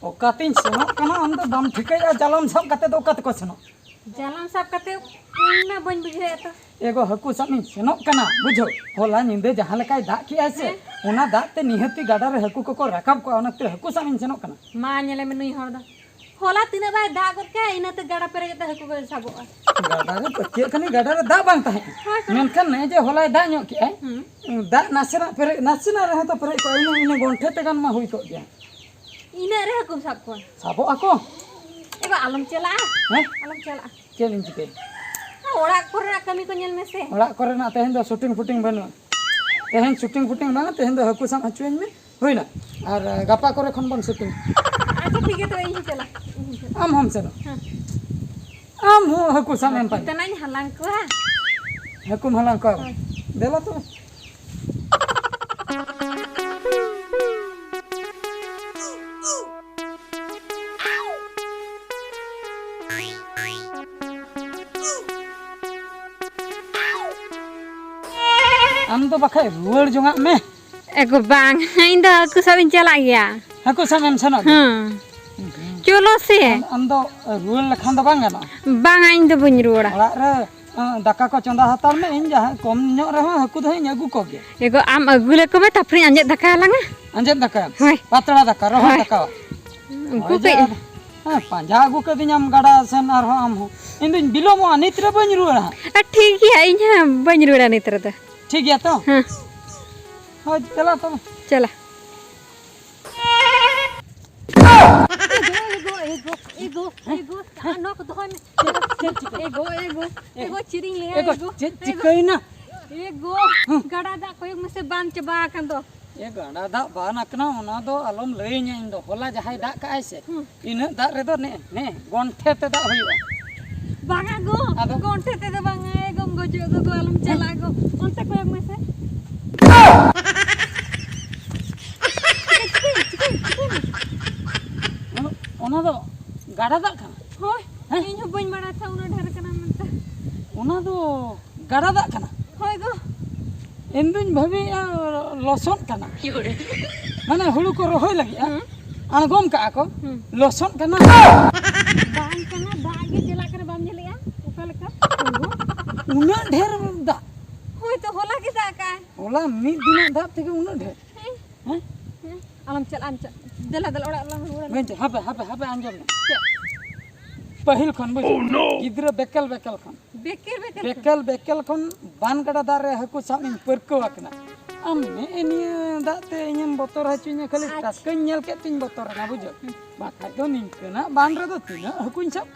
Okatin seno kana anda bam thikai jalam sab kate do okat ko seno jalam sab kate ina bani bujhe eta ego haku sab min seno kana bujho hola ninde jahan lekai dak ki ase ona dak te nihati gada re haku ko rakab ko onate haku sab min seno kana ma nyele me nui hor da hola tina ba dak gor ke ina te gada pere te haku ko sabo gada re pake khani gada re dak bang tahe menkan ne je hola dak nyok ki ai dak nasena pere nasena re to pere ko ina gonthe te gan ma hui ko dia ina re haku sab ko sabo ako eba alam cela alam cela celin cike orak kore kami ko nyel mese orak kore na tehen do shooting footing banu tehen shooting footing banu tehen do haku sam achuin me hoina ar gapa kore khon bon shooting acha ठीक है तो यही चला am hom seno am ho haku sam em pan तना halang ko ha hakum halang ko dela to am to bakai ruar jonga me ego bang inda aku sabin chala gya haku sam em seno चलो से am do ruar lekhan do bang gana bang ain do bun ruara orak re daka ko chonda hatar me in jaha kom nyok re haku do nya agu ko ge ego am agule ko me tapri anjet daka langa anjet daka Hoi. patra daka roh daka ku pe panja agu ke dinyam gada sen ar ho am ho indin bilomo anitra ban ruara ठीक है इnya बन रुड़ा नहीं तरह ठीक है तो हां हो चला तो चला ego anak tu kan ego ciring le ego cikai na ego gada da koy mase ban coba kan do ye gada da ban akna ona do alom lei nya indo hola jahai da ka ai se ina da re do ne gonthe te da hoiba banga go gonte te do banga ego gojo do alam chala go onte koy mase ona do gada da kana hoy ᱤᱧ ᱦᱚᱸ ᱵᱟᱹᱧ ᱵᱟᱲᱟᱭ ᱛᱟᱦᱮᱸ ᱩᱱᱟᱹᱜ ᱰᱷᱮᱨ ᱠᱟᱱᱟ ᱢᱮᱱᱛᱮ ona do gada da kana ᱦᱳᱭ ᱜᱚ इंदुन भाभी लसन कना माने हुड़ू को रोहय लगी अणगोम का को लसन कना बान कना दागे चला करे बाम जलिया ओका लेका उना ढेर दा होय तो होला के दा का होला मी दिन दा থেকে उना ढेर हैं आलम चल दला ओड़ा गंज हाबे अंजम पहिल खन बुझ गिद्र बेकल खन बेकल खन बान गड़ा दारे हकु साब इन परको आकना am ne ini dak te ingin botor hacunya kali tas kenyal ke tin botor na bujo maka do ningkena ban re do tina hakun sap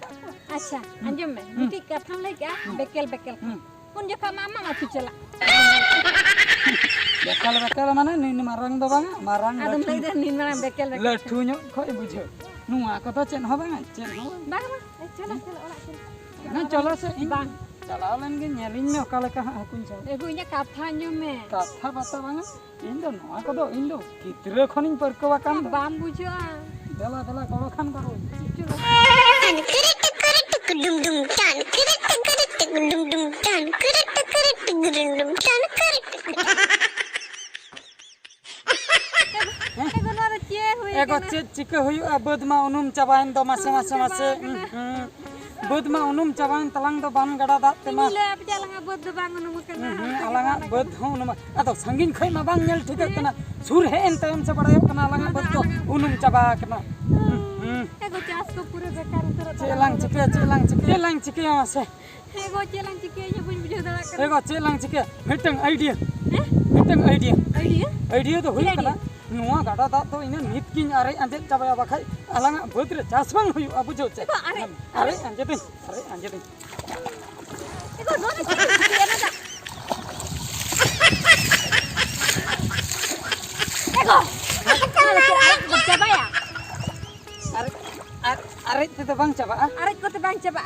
अच्छा अंजम में मिट्टी कथम ले क्या बेकल उन जो मामा माथु चला बेकल माने नी marang do bang marang adum lay deh nin marang bekel lathu nyok khoi bujo nuwa ko to chen ho bang bang चला ओड़ा ना चलो से bang चला len ge nyelin me okala ka hakun sap ego nya katha nyo me katha bata bang indo nuwa ko do indo kitra khonin perko bakan bam bujo dela golo khan karo dum dum tan dum dum tan dum tan ego chike huyu abud ma unum chabain do mase bud ma unum chabain talang do ban gada da tema le apjalang abud do bang unum kana alanga bud unum ado sangin khoi ma bang nyel thik kana sur he en time se badayo kana alanga bud do unum chaba kana ego chas ko pura bekar utar chelang chike mase ego chelang chike nya buj bujo dala kana ego chelang chike mitang idea do huyu kana nuwa gada da to ina nit kin are anje chabaya bakai alanga bodre chasbang huyu abu jo che are anje din ego no chike na da ego coba ya are te to bang chaba arek ko te bang coba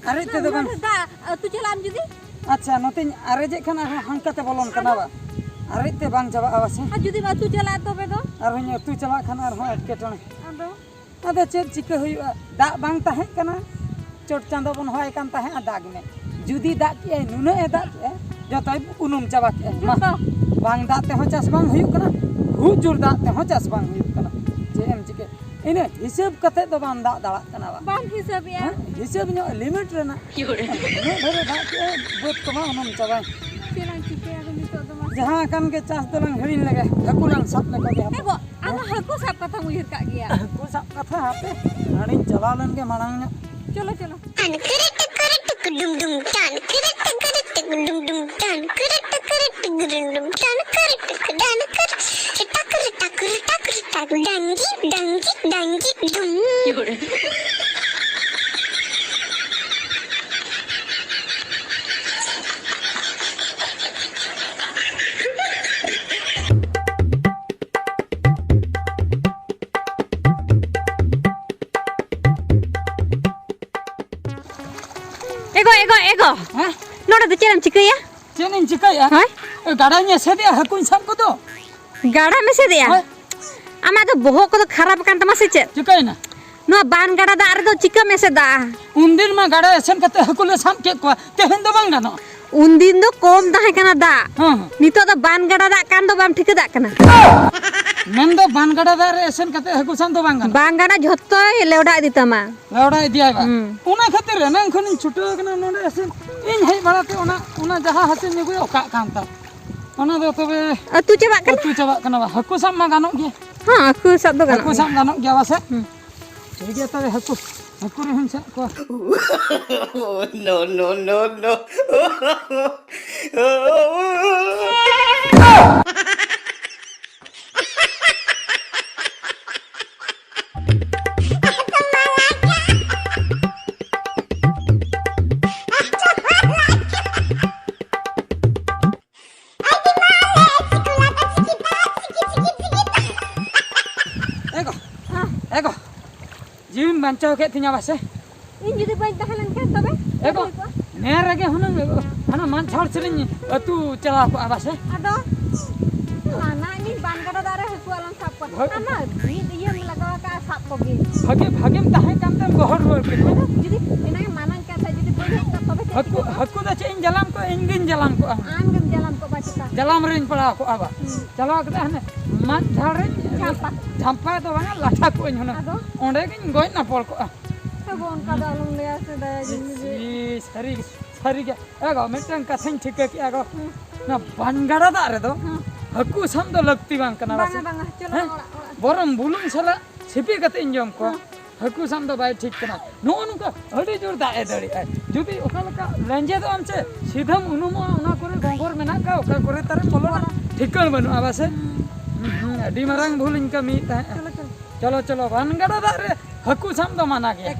are te to bang da tu jalan judi acha notin are je khana hankate bolon kana ba are te bang chaba awase judi ma tu jala to be do ar honya tu chala khana ar ho atke tone ado चे चिके हुई दा बांग ताहे कना चोट चांदो बन होय कान ताहे दाग में जुदी दाग के नुना ए दाग के जतोय उनुम चाबा के जोतो बांग दाग ते हो चास बांग हुयुग कना हु जुर दाग ते हो चास बांग हुयुग कना जे एम चिके इने हिसाब कते दो बांग दाग दाड़ा कना बा बान हिसाब या हिसाब नो लिमिट रेना धरे दाग के बोत कमा उनुम चाबा चेलां चिके आगो नितो दो मा जहां कन के चास दलंग हिड़िन लगे हकुलां सब ने को दे एगो आमा हाको साब कथा मुहिर का गया हकु सब कथा हापे हाड़ी चलालन के मांग चलो चलो Tan kereta dum dum tan kereta dum dum tan kereta dum dum tan kereta dangi dangi dangi dum. ego Hah? noda do celam cika ya Cenin cika ya? Hai? Gadanya sedia hakun sam ko do. gada mese dia Hai? ama do bohok ko kharap kan tama se chet Cika ina. no ban gada da ar do cika mese da Undin ma gada esen kate hakule sam ke ko tehen do bang gano. undin do kom tahe kana da Ha. nito do ban gada da kan do bam thika da kana Men do ban gada da re esen kate haku sam do bang gano. ban gada jhotto leuda idi tama Lawda idia ba. Hmm. Una khatir nang khonin chuto kana nonde esen in hei barate una jaha hasen ni go ka kanta. Ona do tobe tu coba kan tu coba kana ba haku sam ma gano ge. ha aku sab do Haku kana sam gano ge wase. Jadi dia tahu haku re hunsa ko. No. Ego. Jim bancau ke tinya wase. in judi bain tahalan kan tobe Ego. Ner age hunang hana man chhar chilin tu chala ko abase. ado mana ini ban gada da re haku alam sab ko Bhag- ama bid iya lagawa ka sab ko ge Bhagim tahe kamte gohor ruar ke. jadi ina manang ka sa jadi boleh ka tobe Haku da chain jalam ko ingin jalam ko. an gam jalan ko bacita Jalam rin pada ko aba. Chala ke hane man chhar rin Champa. champa to bang latha ko hunang. ado Onde kin goin na pol ko. sabon ka dalung le ase daya jini Sari ke. Ego metang kathain thik ke ego. Na bangara da re do. Haku sam do lagti bang kana wase. banga chalo Hah? Borom bulung sala sipi kate injom ko haku sam do bai ठीक kana no nuka adi jor da edari jodi okalaka lenje do amche sidham unumo ona kore gongor mena ka oka kore tare polo ठिकन Banu आवासे adi marang bulung ka mi ta चलो वनगड़ा da re haku sam do mana gaya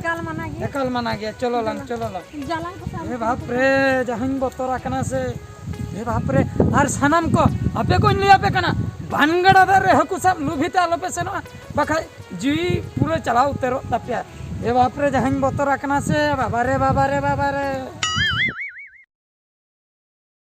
ekal mana ge चलो lang jalan ko sa ए बाप रे जहन बतरा कना से ए बाप रे are सनम को अपे कोन लिया पे कना भानगड़ा दर रे हकु सब लुभिता लपे से न बखा जी पूरे चलाओ तेरो तपिया ए बाप रे जहन बतरा कना से बाबा रे